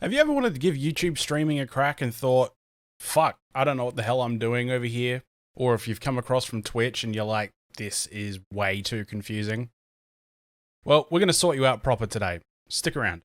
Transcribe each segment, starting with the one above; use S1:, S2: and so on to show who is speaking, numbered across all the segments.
S1: Have you ever wanted to give YouTube streaming a crack and thought, fuck, I don't know what the hell I'm doing over here? Or if you've come across from Twitch and you're like, this is way too confusing. Well, we're going to sort you out proper today. Stick around.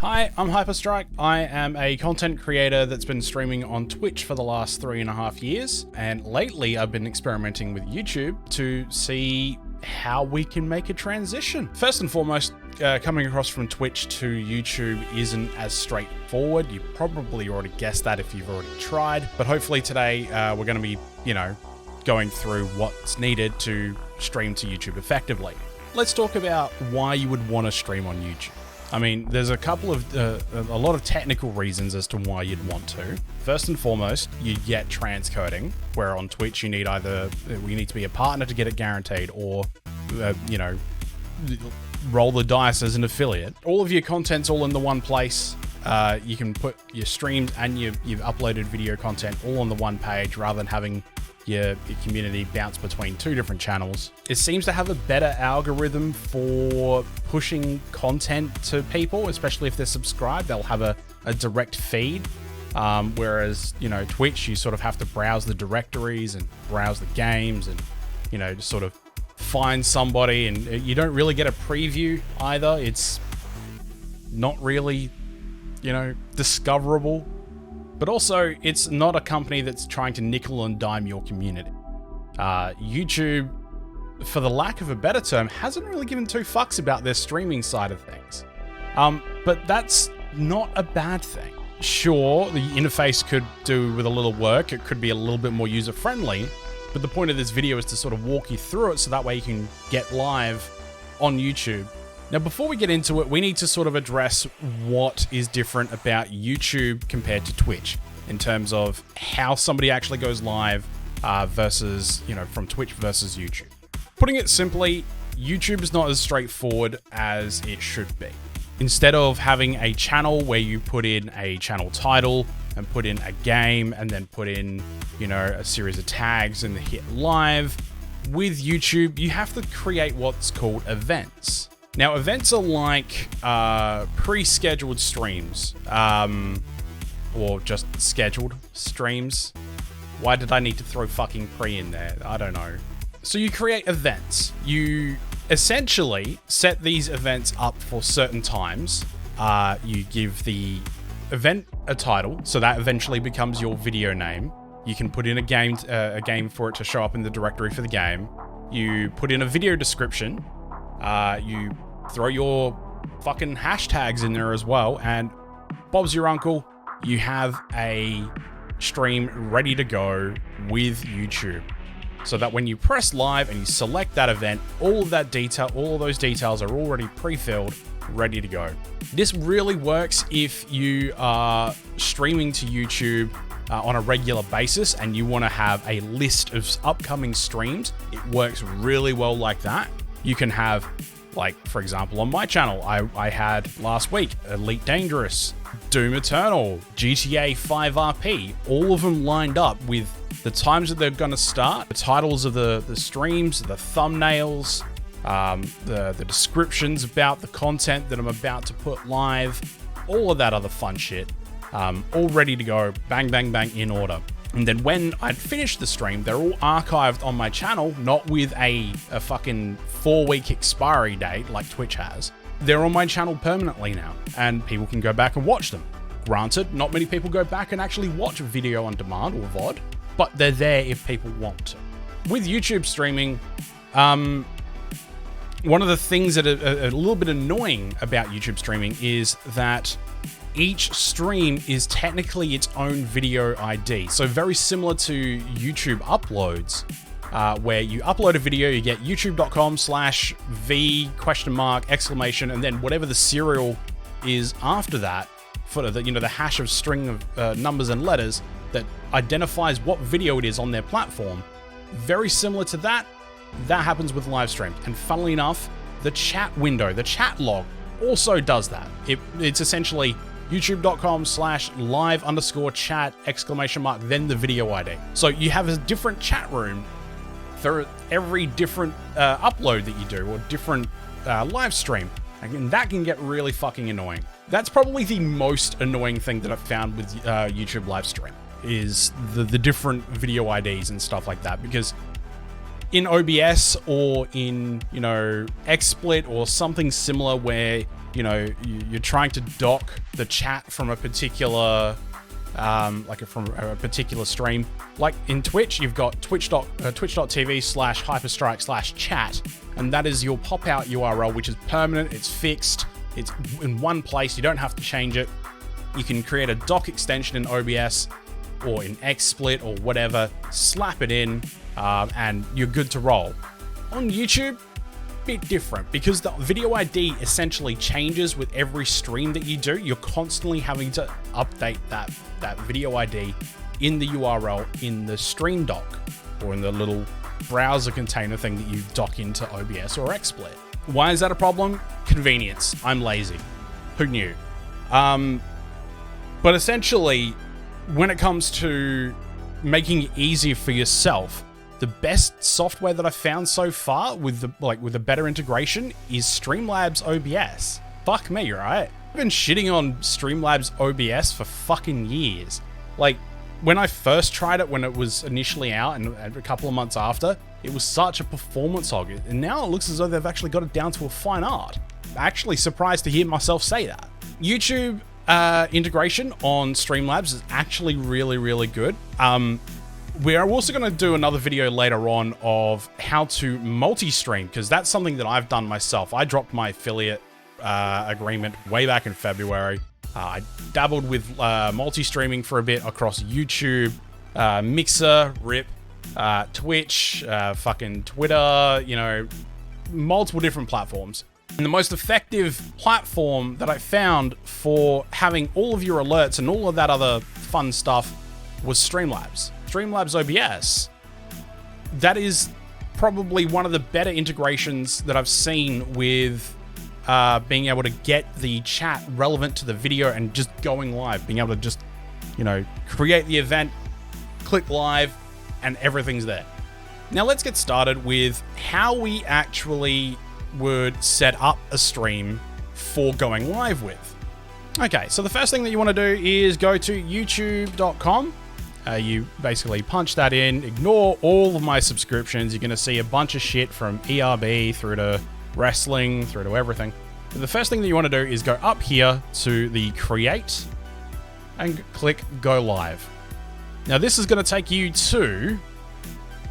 S1: Hi, I'm Hyperstrike. I am a content creator that's been streaming on Twitch for the last 3.5 years. And lately I've been experimenting with YouTube to see how we can make a transition. First and foremost, coming across from Twitch to YouTube isn't as straightforward. You probably already guessed that if you've already tried. But hopefully today we're going to be, going through what's needed to stream to YouTube effectively. Let's talk about why you would want to stream on YouTube. I mean, there's a lot of technical reasons as to why you'd want to. First and foremost, you get transcoding, where on Twitch you need to be a partner to get it guaranteed, or roll the dice as an affiliate. All of your content's all in the one place. You can put your streams and you've uploaded video content all on the one page rather than having your community bounce between two different channels. It seems to have a better algorithm for pushing content to people, especially if they're subscribed. They'll have a direct feed, whereas, Twitch, you sort of have to browse the directories and browse the games and, just sort of find somebody, and you don't really get a preview either. It's not really, discoverable. But also, it's not a company that's trying to nickel and dime your community. YouTube, for the lack of a better term, hasn't really given two fucks about their streaming side of things. But that's not a bad thing. Sure, the interface could do with a little work. It could be a little bit more user-friendly. But the point of this video is to sort of walk you through it so that way you can get live on YouTube. Now, before we get into it, we need to sort of address what is different about YouTube compared to Twitch in terms of how somebody actually goes live versus, from Twitch versus YouTube. Putting it simply, YouTube is not as straightforward as it should be. Instead of having a channel where you put in a channel title and put in a game and then put in, a series of tags and hit live, with YouTube, you have to create what's called events. Now, events are like pre-scheduled streams, or just scheduled streams. Why did I need to throw fucking pre in there? I don't know. So you create events. You essentially set these events up for certain times. You give the event a title, so that eventually becomes your video name. You can put in a game for it to show up in the directory for the game. You put in a video description. You throw your fucking hashtags in there as well, and Bob's your uncle. You have a stream ready to go with YouTube, so that when you press live and you select that event, all of those details are already pre-filled, ready to go. This really works if you are streaming to YouTube on a regular basis and you want to have a list of upcoming streams. It works really well like that. You can have, like, for example, on my channel, I had last week Elite Dangerous, Doom Eternal, GTA 5 RP, all of them lined up with the times that they're going to start, the titles of the streams, the thumbnails, the descriptions about the content that I'm about to put live, all of that other fun shit, all ready to go, bang, bang, bang, in order. And then when I'd finished the stream, they're all archived on my channel, not with a fucking 4-week expiry date like Twitch has. They're on my channel permanently now, and people can go back and watch them. Granted, not many people go back and actually watch video on demand or VOD, but they're there if people want to. With YouTube streaming, one of the things that are a little bit annoying about YouTube streaming is that each stream is technically its own video ID. So very similar to YouTube uploads, where you upload a video, you get youtube.com/v ? And then whatever the serial is after that, for the hash of string of numbers and letters that identifies what video it is on their platform. Very similar to that happens with live streams. And funnily enough, the chat window, the chat log, also does that. It's essentially youtube.com/live_chat ! Then the video ID. So you have a different chat room for every different upload that you do, or different live stream. And that can get really fucking annoying. That's probably the most annoying thing that I've found with YouTube live stream, is the different video IDs and stuff like that. Because in OBS or in, you know, XSplit or something similar where, you know, you're trying to dock the chat from a particular, from a particular stream. Like in Twitch, you've got twitch.tv/hyperstrike/chat, and that is your pop-out URL, which is permanent, it's fixed, it's in one place, you don't have to change it. You can create a dock extension in OBS or in XSplit or whatever, slap it in, and you're good to roll. On YouTube, bit different, because the video ID essentially changes with every stream that you do. You're constantly having to update that video ID in the URL in the stream dock, or in the little browser container thing that you dock into OBS or XSplit. Why is that a problem? Convenience. I'm lazy. Who knew? But essentially, when it comes to making it easier for yourself, the best software that I've found so far with a better integration is Streamlabs OBS. Fuck me, right? I've been shitting on Streamlabs OBS for fucking years. Like, when I first tried it, when it was initially out, and a couple of months after, it was such a performance hog. And now it looks as though they've actually got it down to a fine art. I'm actually surprised to hear myself say that. YouTube integration on Streamlabs is actually really, really good. We are also going to do another video later on of how to multi-stream, because that's something that I've done myself. I dropped my affiliate agreement way back in February. I dabbled with multi-streaming for a bit across YouTube, Mixer, RIP, Twitch, fucking Twitter, you know, multiple different platforms. And the most effective platform that I found for having all of your alerts and all of that other fun stuff was Streamlabs. Streamlabs OBS. That is probably one of the better integrations that I've seen with being able to get the chat relevant to the video and just going live, being able to just, you know, create the event, click live, and everything's there. Now let's get started with how we actually would set up a stream for going live with. Okay, so the first thing that you want to do is go to youtube.com. You basically punch that in, ignore all of my subscriptions. You're going to see a bunch of shit from ERB through to wrestling, through to everything. But the first thing that you want to do is go up here to the create and click go live. Now this is going to take you to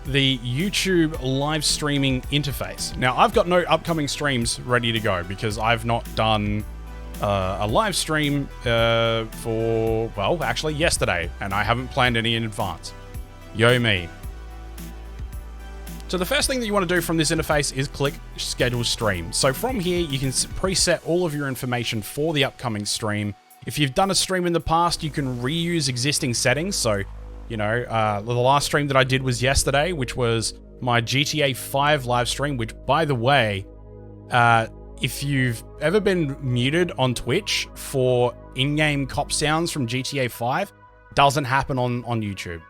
S1: the YouTube live streaming interface. Now I've got no upcoming streams ready to go because I've not done a live stream for, well, actually yesterday, and I haven't planned any in advance. Yo me. So the first thing that you want to do from this interface is click schedule stream. So from here, you can preset all of your information for the upcoming stream. If you've done a stream in the past, you can reuse existing settings. So, you know, the last stream that I did was yesterday, which was my GTA 5 live stream, which, by the way, if you've ever been muted on Twitch for in-game cop sounds from GTA 5, doesn't happen on YouTube.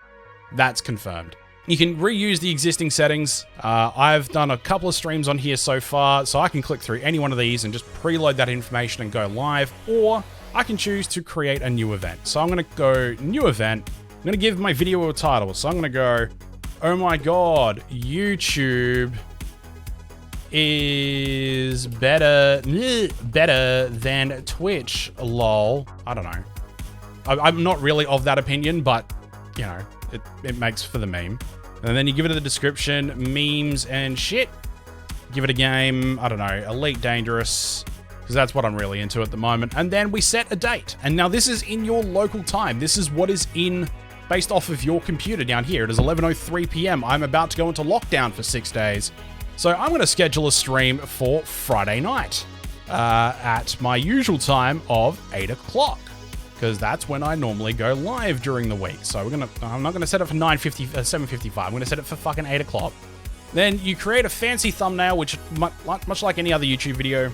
S1: That's confirmed. You can reuse the existing settings. I've done a couple of streams on here so far, so I can click through any one of these and just preload that information and go live, or I can choose to create a new event. So I'm going to go new event. I'm going to give my video a title. So I'm going to go, oh my god, YouTube is better than Twitch, lol. I don't know. I'm not really of that opinion, but, you know, it makes for the meme. And then you give it a description, memes and shit. Give it a game, I don't know, Elite Dangerous, because that's what I'm really into at the moment. And then we set a date. And now this is in your local time. This is what is based off of your computer down here. It is 11:03 p.m. I'm about to go into lockdown for 6 days. So I'm going to schedule a stream for Friday night at my usual time of 8 o'clock. Because that's when I normally go live during the week. So I'm not gonna set it for 7:55. I'm gonna set it for fucking 8 o'clock. Then you create a fancy thumbnail, which much like any other YouTube video,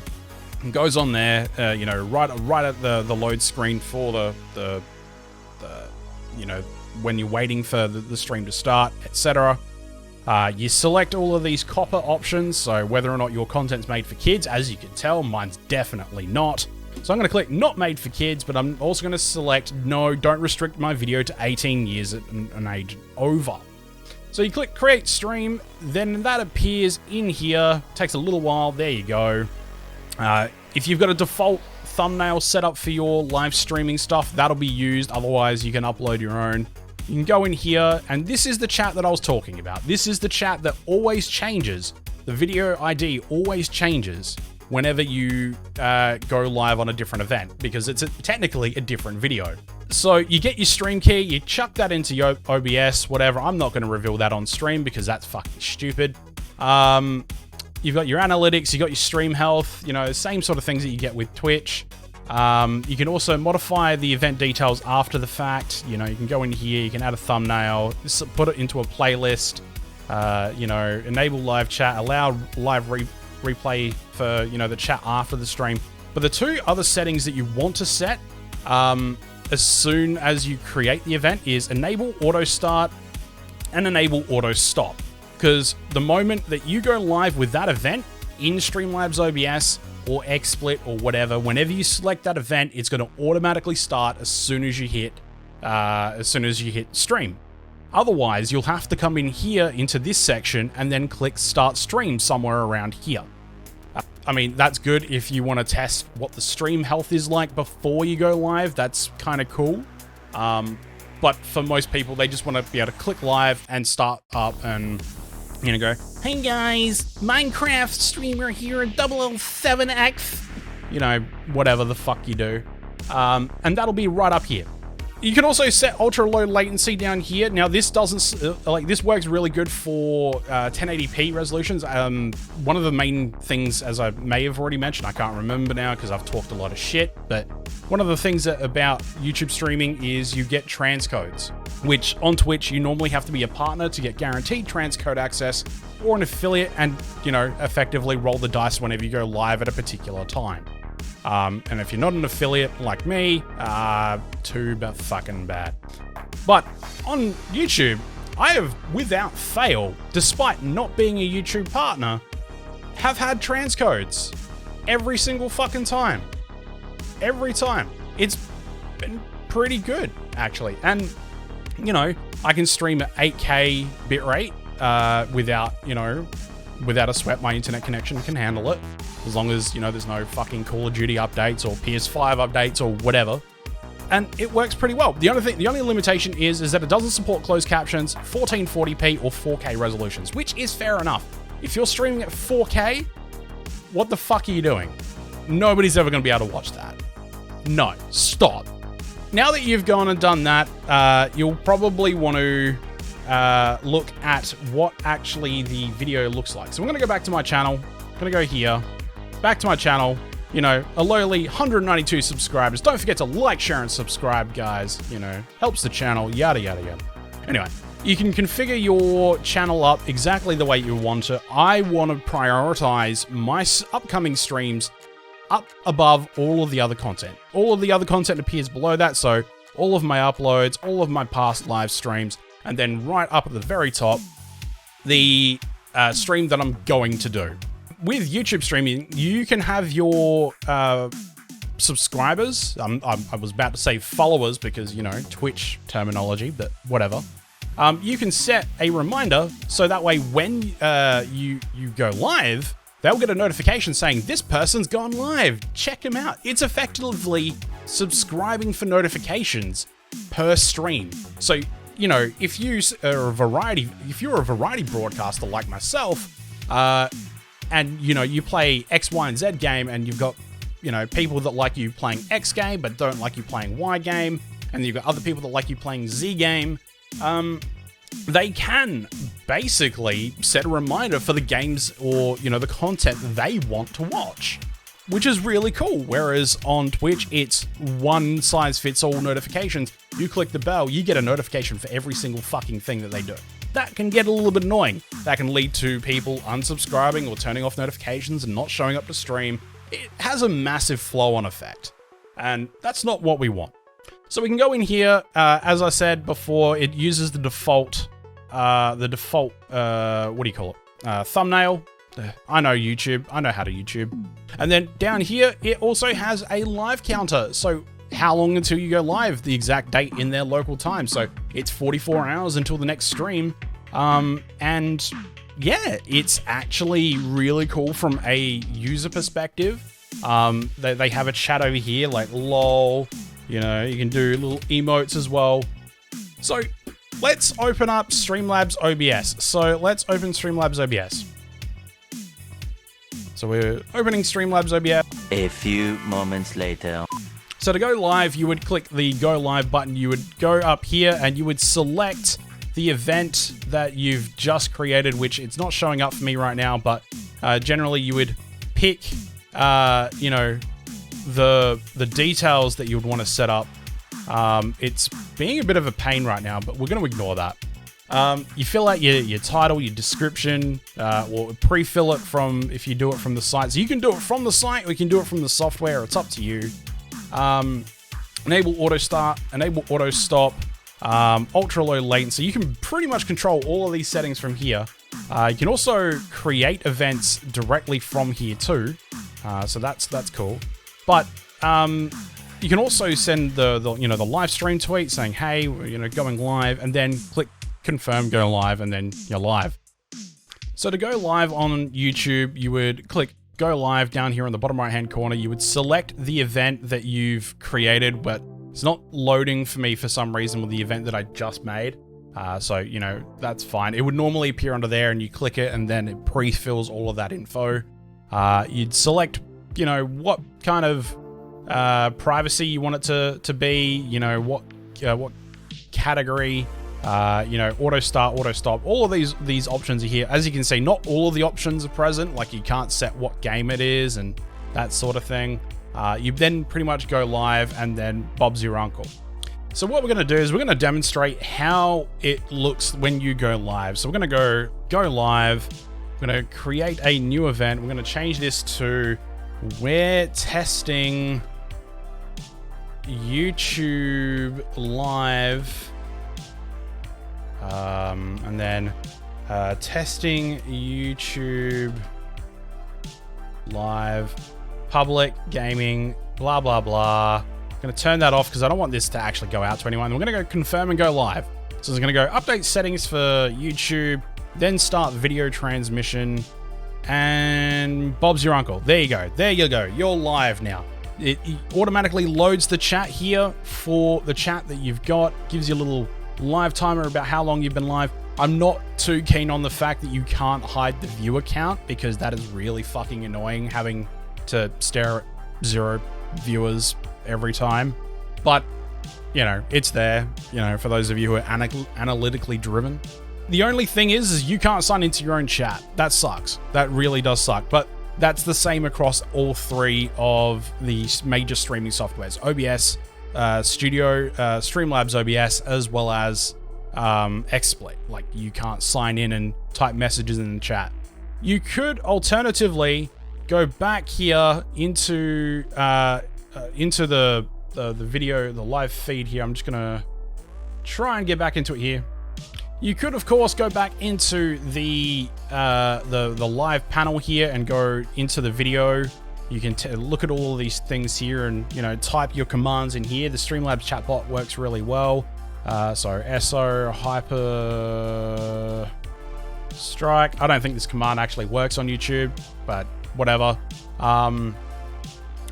S1: goes on there. You know, right at the load screen for the you know, when you're waiting for the stream to start, etc. You select all of these copper options, so whether or not your content's made for kids. As you can tell, mine's definitely not. So I'm going to click not made for kids, but I'm also going to select no, don't restrict my video to 18 years an age and over. So you click create stream, then that appears in here. Takes a little while. There you go. If you've got a default thumbnail set up for your live streaming stuff, that'll be used. Otherwise, you can upload your own. You can go in here, and this is the chat that I was talking about. This is the chat that always changes. The video ID always changes whenever you go live on a different event, because it's technically a different video. So you get your stream key, you chuck that into your OBS, whatever. I'm not going to reveal that on stream because that's fucking stupid. You've got your analytics, you got your stream health, you know, same sort of things that you get with Twitch. You can also modify the event details after the fact. You know, you can go in here, you can add a thumbnail, put it into a playlist, you know, enable live chat, allow live replay for, you know, the chat after the stream. But the two other settings that you want to set as soon as you create the event is enable auto start and enable auto stop. Because the moment that you go live with that event in Streamlabs OBS or XSplit or whatever, whenever you select that event, it's going to automatically start as soon as you hit stream. Otherwise, you'll have to come in here into this section and then click start stream somewhere around here. I mean, that's good if you want to test what the stream health is like before you go live. That's kind of cool. But for most people, they just want to be able to click live and start up and, you know, go, hey guys, Minecraft streamer here at 007X. You know, whatever the fuck you do. And that'll be right up here. You can also set ultra low latency down here. Now this doesn't, this works really good for 1080p resolutions. One of the main things, as I may have already mentioned, I can't remember now because I've talked a lot of shit, but one of the things about YouTube streaming is you get transcodes, which on Twitch, you normally have to be a partner to get guaranteed transcode access, or an affiliate and, you know, effectively roll the dice whenever you go live at a particular time. And if you're not an affiliate like me, too fucking bad. But on YouTube, I have, without fail, despite not being a YouTube partner, have had transcodes every single fucking time. Every time. It's been pretty good, actually. And, you know, I can stream at 8K bitrate without, you know, without a sweat. My internet connection can handle it. As long as, you know, there's no fucking Call of Duty updates or PS5 updates or whatever. And it works pretty well. The only limitation is that it doesn't support closed captions, 1440p or 4K resolutions, which is fair enough. If you're streaming at 4K, what the fuck are you doing? Nobody's ever going to be able to watch that. No, stop. Now that you've gone and done that, you'll probably want to look at what actually the video looks like. So I'm going to go back to my channel. I'm going to go here. Back to my channel, you know, a lowly 192 subscribers. Don't forget to like, share, and subscribe, guys. You know, helps the channel, yada, yada, yada. Anyway, you can configure your channel up exactly the way you want to. I want to prioritize my upcoming streams up above all of the other content. All of the other content appears below that, so all of my uploads, all of my past live streams, and then right up at the very top, the stream that I'm going to do. With YouTube streaming, you can have your subscribers, I was about to say followers because, you know, Twitch terminology, but whatever. You can set a reminder so that way when you go live, they'll get a notification saying this person's gone live. Check him out. It's effectively subscribing for notifications per stream. So, you know, if you're a variety broadcaster like myself, and, you know, you play X, Y, and Z game, and you've got, you know, people that like you playing X game, but don't like you playing Y game, and you've got other people that like you playing Z game, they can basically set a reminder for the games or, you know, the content they want to watch, which is really cool. Whereas on Twitch, it's one size fits all notifications. You click the bell, you get a notification for every single fucking thing that they do. That can get a little bit annoying. That can lead to people unsubscribing or turning off notifications and not showing up to stream. It has a massive flow-on effect, and that's not what we want. So we can go in here, as I said before, it uses the default the default, what do you call it? Thumbnail. I know YouTube. I know how to YouTube. And then down here, it also has a live counter. So how long until you go live? The exact date in their local time. So it's 44 hours until the next stream. And yeah, it's actually really cool from a user perspective. They have a chat over here like lol, you know, you can do little emotes as well. So let's open up Streamlabs OBS. So let's open Streamlabs OBS. So we're opening Streamlabs OBS.
S2: A few moments later.
S1: So to go live, you would click the go live button. You would go up here and you would select the event that you've just created, which it's not showing up for me right now, but generally you would pick, you know, the details that you would want to set up. It's being a bit of a pain right now, but we're going to ignore that. You fill out your title, your description, or pre-fill it from, if you do it from the site. So you can do it from the site, or you can do it from the software. It's up to you. Enable auto start, enable auto stop, ultra low latency. You can pretty much control all of these settings from here. You can also create events directly from here too. So that's cool. But, you can also send the live stream tweet saying, hey, you know, going live, and then click confirm, go live, and then you're live. So to go live on YouTube, you would click go live down here in the bottom right hand corner. You would select the event that you've created, but it's not loading for me for some reason with the event that I just made. So, you know, that's fine. It would normally appear under there and you click it and then it pre-fills all of that info. You'd select, you know, what kind of privacy you want it to be, you know, what category, you know, auto start, auto stop, all of these options are here. As you can see, not all of the options are present, like you can't set what game it is and that sort of thing. You then pretty much go live and then Bob's your uncle. So what we're going to do is we're going to demonstrate how it looks when you go live. So we're going to go live. We're going to create a new event. We're going to change this to we're testing YouTube live. And then testing YouTube live, public gaming, blah, blah, blah. I'm going to turn that off because I don't want this to actually go out to anyone. We're going to go confirm and go live. So it's going to go update settings for YouTube, then start video transmission, and Bob's your uncle. There you go. There you go. You're live now. It automatically loads the chat here for the chat that you've got, gives you a little live timer about how long you've been live. I'm not too keen on the fact that you can't hide the viewer count because that is really fucking annoying having to stare at 0 viewers every time. But, you know, it's there, you know, for those of you who are analytically driven. The only thing is you can't sign into your own chat. That sucks. That really does suck. But that's the same across all 3 of the major streaming softwares. OBS, Studio, Streamlabs OBS, as well as XSplit. Like, you can't sign in and type messages in the chat. You could alternatively go back here into the video, the live feed here. I'm just gonna try and get back into it here. You could, of course, go back into the live panel here and go into the video. You can look at all of these things here and, you know, type your commands in here. The Streamlabs chatbot works really well. So SO, hyper, strike. I don't think this command actually works on YouTube, but whatever. And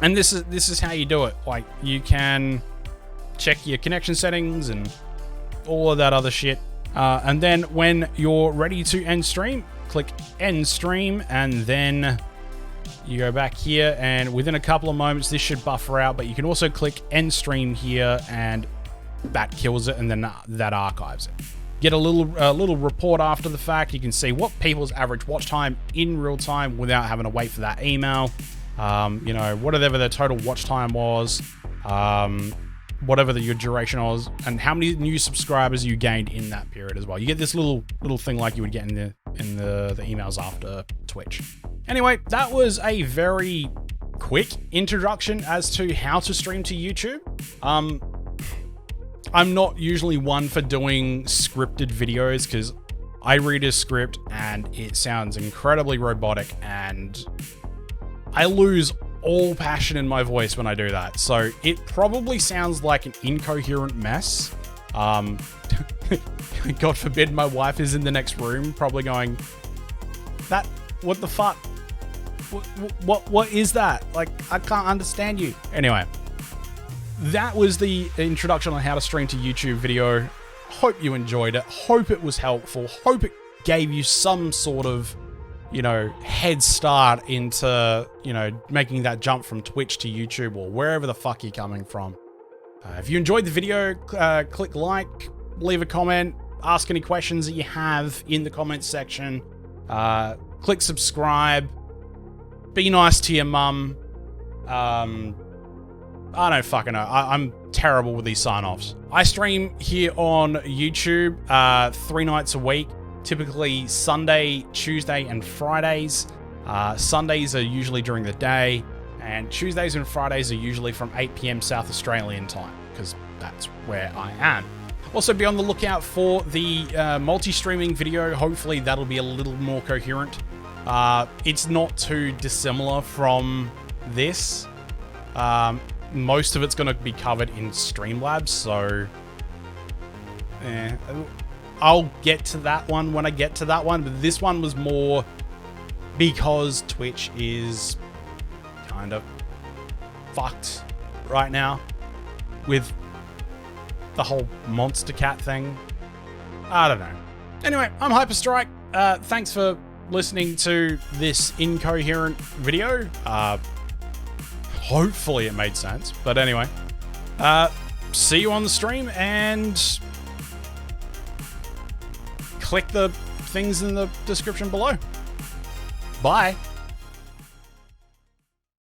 S1: this is how you do it. Like, you can check your connection settings and all of that other shit. And then when you're ready to end stream, click end stream, and then you go back here, and within a couple of moments, this should buffer out, but you can also click end stream here, and that kills it, and then that archives it. Get a little report after the fact. You can see what people's average watch time in real time without having to wait for that email. You know, whatever their total watch time was, whatever your duration was, and how many new subscribers you gained in that period as well. You get this little thing like you would get in the emails after Twitch. Anyway, that was a very quick introduction as to how to stream to YouTube. I'm not usually one for doing scripted videos because I read his script and it sounds incredibly robotic, and I lose all passion in my voice when I do that. So it probably sounds like an incoherent mess. God forbid my wife is in the next room probably going, what the fuck? What is that? Like, I can't understand you. Anyway, that was the introduction on how to stream to YouTube video. Hope you enjoyed it. Hope it was helpful. Hope it gave you some sort of, head start into, making that jump from Twitch to YouTube or wherever the fuck you're coming from. If you enjoyed the video, click like, leave a comment, ask any questions that you have in the comments section. Click subscribe. Be nice to your mum. I don't fucking know. I'm terrible with these sign-offs. I stream here on YouTube 3 nights a week, typically Sunday, Tuesday, and Fridays. Sundays are usually during the day, and Tuesdays and Fridays are usually from 8 PM South Australian time, because that's where I am. Also, be on the lookout for the multi-streaming video. Hopefully that'll be a little more coherent. It's not too dissimilar from this. Most of it's going to be covered in Streamlabs, so I'll get to that one when I get to that one, but this one was more because Twitch is kind of fucked right now with the whole monster cat thing. I don't know. Anyway, I'm Hyperstrike. Thanks for listening to this incoherent video. Hopefully it made sense. But anyway, see you on the stream, and click the things in the description below. Bye.